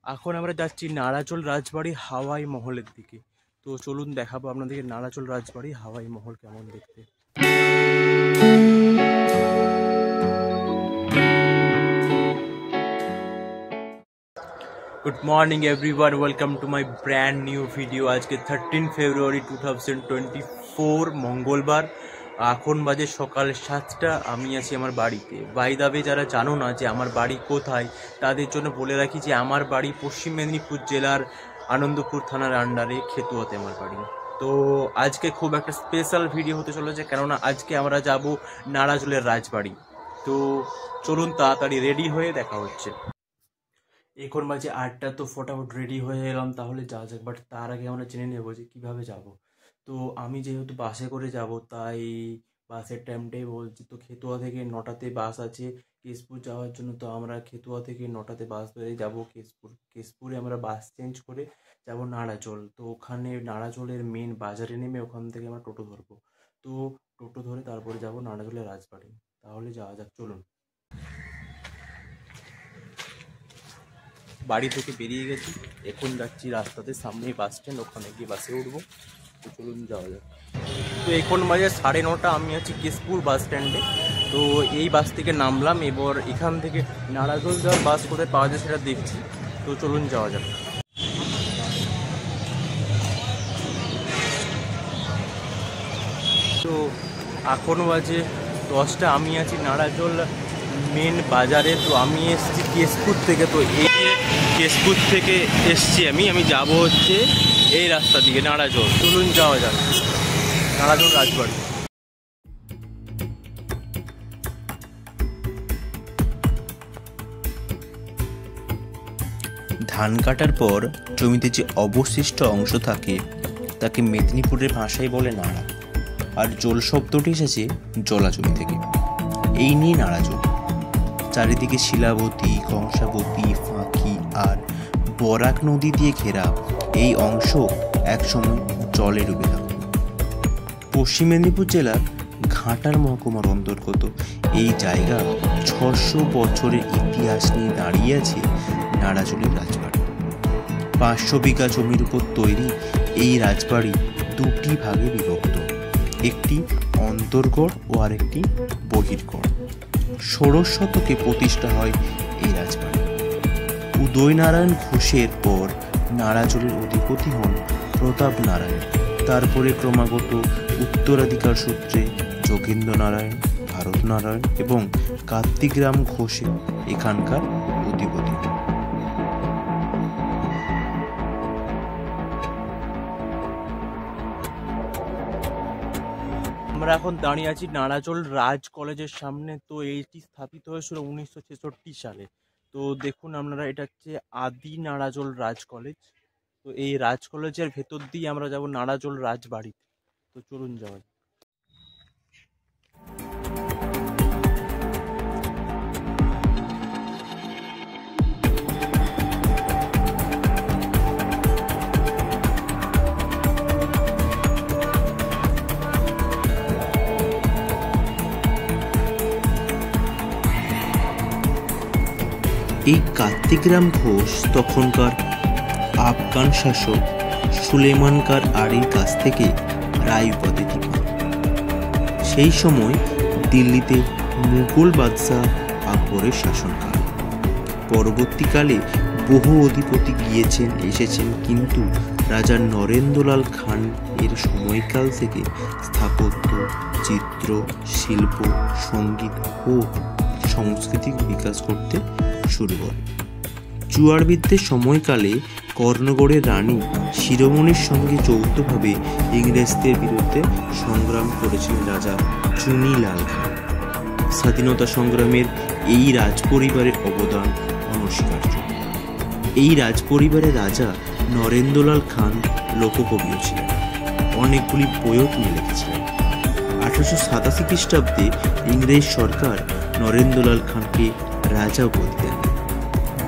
এখন আমরা যাচ্ছি নাড়াচল রাজবাড়ি হাওয়াই মহলের দিকে। তো চলুন দেখাবো আপনাদেরকে নাড়াচল রাজবাড়ি হাওয়াই মহল কেমন দেখতে। Good morning everyone, welcome to my brand new video. আজকে 13 ফেব্রুয়ারি 2024 মঙ্গলবার। এখন বাজে সকাল 7টা। আমি আছি আমার বাড়িতে। বাই দ্য ওয়ে, যারা জানো না যে আমার বাড়ি কোথায় তাদের জন্য বলে রাখি যে আমার বাড়ি পশ্চিম মেদিনীপুর জেলার আনন্দপুর থানার আন্ডারে খেতুয়াতে আমার বাড়ি। তো আজকে খুব একটা স্পেশাল ভিডিও হতে চলেছে, কেননা আজকে আমরা যাব নাড়াচলের রাজবাড়ি। তো চলুন তাড়াতাড়ি রেডি হয়ে দেখা হচ্ছে। এখন বাজে 8টা, তো ফটাফট রেডি হয়ে এলাম, তাহলে যাওয়া যাক। বাট তার আগে আমরা জেনে নেবো যে কীভাবে যাব। তো আমি যেহেতু বাসে করে যাব, তাই বাসের টাইমটাই বলছি। তো খেতুয়া থেকে 9টাতে বাস আছে কেশপুর যাওয়ার জন্য। তো আমরা খেতুয়া থেকে 9টাতে বাস ধরে যাব কেশপুরে আমরা বাস চেঞ্জ করে যাব নাড়াচল। তো ওখানে নাড়াচলের মেন বাজারে নেমে ওখান থেকে আমরা টোটো ধরবো। তো টোটো ধরে তারপরে যাব নাড়াচলের রাজবাড়ি। তাহলে যাওয়া যাক, চলুন। বাড়ি থেকে বেরিয়ে গেছি, এখন যাচ্ছি রাস্তাতে, সামনেই বাস স্ট্যান্ড, ওখানে গিয়ে বাসে উঠবো। তো চলুন যাওয়া যাক। তো এখন বাজে 9:30, আমি আছি কেশপুর বাস স্ট্যান্ডে। তো এই বাস থেকে নামলাম, এবার এখান থেকে নাড়াচল যাওয়ার বাস কোথায় পাওয়া যায় সেটা দেখছি। তো চলুন যাওয়া যাক। তো এখন বাজে 10টা, আমি আছি নাড়াচল মেন বাজারে। তো আমি এসছি কেশপুর থেকে। তো এই কেশপুর থেকে এসছি আমি যাব হচ্ছে এই রাস্তা দিকে নাড়াচল। চলুন যাওয়া যাক নাড়াচল রাজবাড়ি। ধান কাটার পর জমিতে যে অবশিষ্ট অংশ থাকে তাকে মেদিনীপুরের ভাষায় বলে নাড়া, আর জল শব্দটি এসেছে জলা জমি থেকে। এই নিয়ে নাড়াচল। চারিদিকে শিলাবতী, কংসাবতী, ফাঁকি আর বরাক নদী দিয়ে ঘেরা এই অংশ একসময় জলে ডুবে থাকত। পশ্চিম মেদিনীপুর জেলার ঘাটার মহকুমার অন্তর্গত এই জায়গা 600 বছরের ইতিহাস নিয়ে দাঁড়িয়ে আছে নাড়াচলের রাজবাড়ি। 500 বিঘা জমির উপর তৈরি এই রাজবাড়ি দুটি ভাগে বিভক্ত, একটি অন্তর্গড় ও আরেকটি বহির্গড়। 16 শতকে প্রতিষ্ঠা হয় এই রাজবাড়ি। উদয়নারায়ণ ঘোষের পর নাড়াচলের অধিপতি হন প্রতাপ নারায়ণ। তারপরে ক্রমাগত উত্তরাধিকার সূত্রে যোগেন্দ্র নারায়ণ, ভারত নারায়ণ এবং কার্তিকরাম ঘোষে এখানকার অধিপতি। আমরা এখন দাঁড়িয়ে আছি নাড়াচল রাজ কলেজের সামনে। তো এইটি স্থাপিত হয়েছিল 1966 সালে। তো দেখুন আপনারা, এটা হচ্ছে আদি নাড়াচল রাজ কলেজ। তো এই রাজ কলেজের ভেতর দিয়ে আমরা যাব নাড়াচল রাজবাড়িতে। তো চলুন যাওয়া যাক। এই কার্তিকরাম ঘোষ তখনকার আফগান শাসক সুলেমানকার আলীর কাছ থেকে রায় উপাধিটি পান। সেই সময় দিল্লিতে মুঘল বাদশাহ আকবরের শাসনকাল। পরবর্তীকালে বহু অধিপতি গিয়েছেন এসেছেন, কিন্তু রাজা নরেন্দ্রলাল খান এর সময়কাল থেকে স্থাপত্য, চিত্র, শিল্প, সঙ্গীত ও সাংস্কৃতিক বিকাশ করতে শুরু করে। চুয়াড়বিদ্যের সময়কালে কর্ণগড়ের রানী শিরোমণির সঙ্গে যৌথভাবে ইংরেজদের বিরুদ্ধে সংগ্রাম করেছিলেন রাজা চুনিলাল খান। স্বাধীনতা সংগ্রামের এই রাজপরিবারের অবদান অনস্বীকার্য। এই রাজপরিবারের রাজা নরেন্দ্রলাল খান লোককবিও ছিলেন, অনেকগুলি বইও তিনি লিখেছিলেন। 1887 খ্রিস্টাব্দে ইংরেজ সরকার নরেন্দ্রলাল খানকে রাজা উপাধি দেন।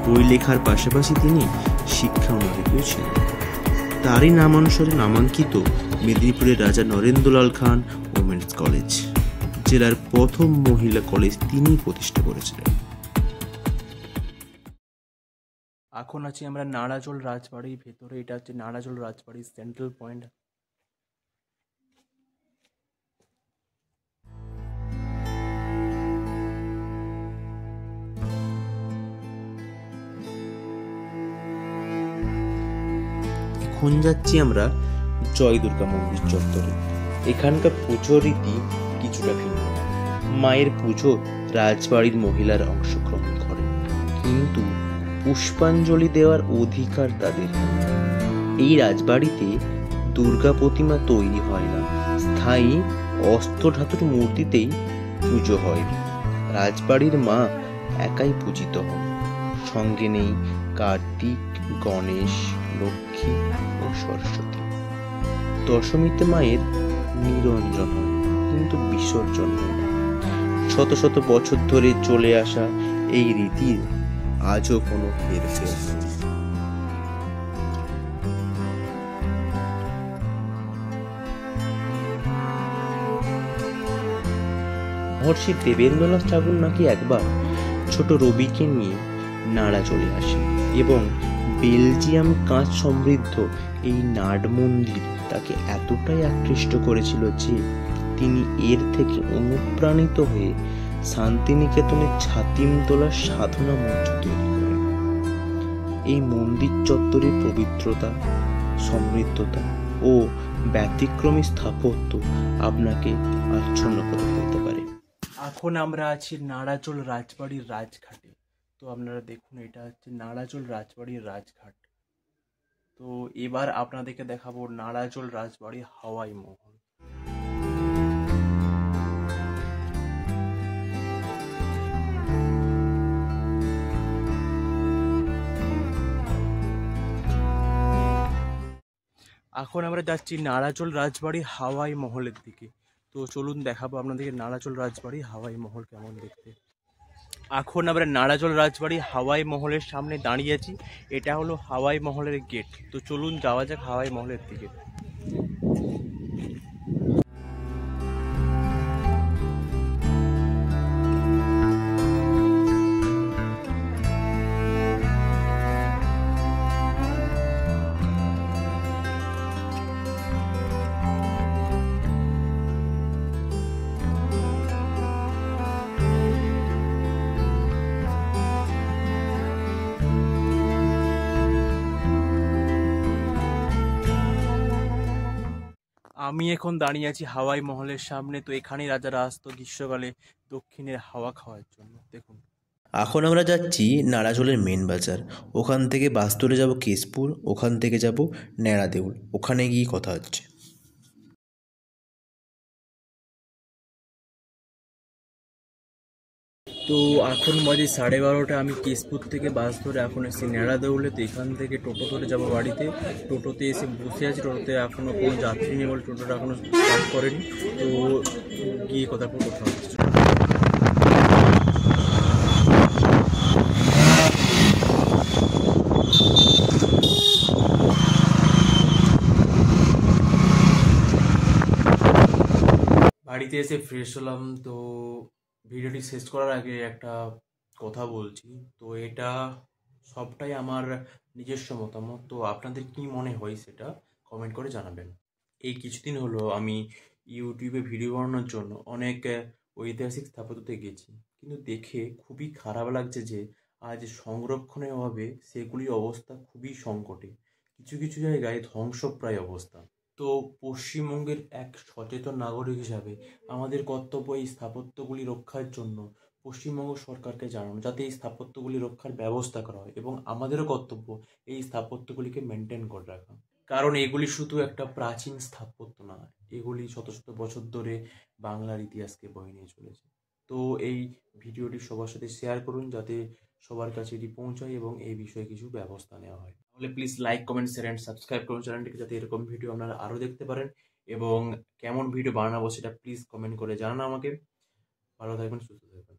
বই লেখার পাশাপাশি তিনি শিক্ষা অনুরাগীও ছিলেন। তারই নামানুসারে নামাঙ্কিত মেদিনীপুরের রাজা নরেন্দ্রলাল খান ওমেন্স কলেজ, জেলার প্রথম মহিলা কলেজ তিনি প্রতিষ্ঠা করেছিলেন। এখন আছি আমরা নাড়াজোল রাজবাড়ির ভেতরে। এটা হচ্ছে নাড়াজোল রাজবাড়ির সেন্ট্রাল পয়েন্ট। এখন যাচ্ছি আমরা জয় দুর্গা মন্দির চত্বরে। এখানকার পুজো রীতি কিছুটা ভিন্ন। মায়ের পুজো রাজবাড়ির মহিলারা অংশগ্রহণ করেন, কিন্তু পুষ্পাঞ্জলি দেওয়ার অধিকার তাদের। এই রাজবাড়িতে দুর্গা প্রতিমা তৈরি হয় না, স্থায়ী অস্ত্রধাতুর মূর্তিতেই পুজো হয়। রাজবাড়ির মা একাই পূজিত হন, সঙ্গে নেই কার্তিক, গণেশ, লক্ষ্মী ও সরস্বতী। দশমীতে মায়ের নিরঞ্জন হয়, কিন্তু বিসর্জন হয় না। শত শত বছর ধরে চলে আসা এই রীতির আজও কোনো হেরফের নেই। মহর্ষি দেবেন্দ্রনাথ ঠাকুর নাকি একবার ছোট রবিকে নিয়ে নাড়া চলে আসে এবং বেলজিয়াম কাঁচ সমৃদ্ধ এই নাট মন্দির তাকে এতটাই আকৃষ্ট করেছিল যে তিনি এর থেকে অনুপ্রাণিত হয়ে শান্তিনিকেতনের ছাতিম তোলার সাধনা মঞ্চ তৈরি করেন। এই মন্দির চত্বরের পবিত্রতা, সমৃদ্ধতা ও ব্যতিক্রমী স্থাপত্য আপনাকে আচ্ছন্ন করে ফেলতে পারে। এখন আমরা আছি নাড়াজোল রাজবাড়ির রাজঘাটে। তো আপনারা দেখুন, এটা হচ্ছে নাড়াজোল রাজবাড়ির রাজঘাট। তো এবার আপনাদেরকে দেখাবো নাড়াজোল রাজবাড়ির হাওয়াই মহল। এখন আমরা যাচ্ছি নাড়াজোল রাজবাড়ির হাওয়াই মহলের দিকে। তো চলুন দেখাবো আপনাদেরকে নাড়াজোল রাজবাড়ির হাওয়াই মহল কেমন দেখতে। এখন আমরা নাড়াজোল রাজবাড়ি হাওয়াই মহলের সামনে দাঁড়িয়ে আছি। এটা হলো হাওয়াই মহলের গেট। তো চলুন যাওয়া যাক হাওয়াই মহলের দিকে। আমি এখন দাঁড়িয়ে আছি হাওয়াই মহলের সামনে। তো এখানেই রাজারা আসতো গ্রীষ্মকালে দক্ষিণের হাওয়া খাওয়ার জন্য। দেখুন, এখন আমরা যাচ্ছি নাড়াজোলের মেন বাজার। ওখান থেকে বাস ধরে যাব কেশপুর, ওখান থেকে যাব ন্যাড়াদেউল। ওখানে গিয়ে কথা হচ্ছে। তো এখন বাজে 12:30। আমি কেশপুর থেকে বাস ধরে এখন এসেছি ন্যাড়াদেউলে। তো এখান থেকে টোটো ধরে যাবো বাড়িতে। টোটোতে এসে বসে আছি। টোটোতে এখনও কোনো যাত্রী নেই বলে টোটোটা এখনও স্টার্ট করেনি। তো গিয়ে কথা হচ্ছে। বাড়িতে এসে ফ্রেশ হলাম। তো ভিডিওটি শেষ করার আগে একটা কথা বলছি। তো এটা সবটাই আমার নিজস্ব মতামত। তো আপনাদের কি মনে হয় সেটা কমেন্ট করে জানাবেন। এই কিছুদিন হলো আমি ইউটিউবে ভিডিও বানানোর জন্য অনেক ঐতিহাসিক স্থাপত্যতে গেছি, কিন্তু দেখে খুবই খারাপ লাগছে যে আজ সংরক্ষণের অভাবে সেগুলির অবস্থা খুবই সংকটে। কিছু কিছু জায়গায় ধ্বংসপ্রায় অবস্থা। তো পশ্চিমবঙ্গের এক সচেতন নাগরিক হিসাবে আমাদের কর্তব্য এই স্থাপত্যগুলি রক্ষার জন্য পশ্চিমবঙ্গ সরকারকে জানানো, যাতে এই স্থাপত্যগুলি রক্ষার ব্যবস্থা করা হয়, এবং আমাদেরও কর্তব্য এই স্থাপত্যগুলিকে মেনটেন করে রাখা। কারণ এগুলি শুধু একটা প্রাচীন স্থাপত্য না, এগুলি শত শত বছর ধরে বাংলার ইতিহাসকে বয়ে নিয়ে চলেছে। তো এই ভিডিওটি সবার সাথে শেয়ার করুন, যাতে সবার কাছে এটি পৌঁছায় এবং এই বিষয়ে কিছু ব্যবস্থা নেওয়া হয়। তাহলে please like, comment, share and subscribe করুন চ্যানেলটিকে, যাতে এরকম ভিডিও আপনারা আরও দেখতে পারেন। এবং কেমন ভিডিও বানাবো সেটা প্লিজ কমেন্ট করে জানান আমাকে। ভালো থাকবেন, সুস্থ থাকবেন।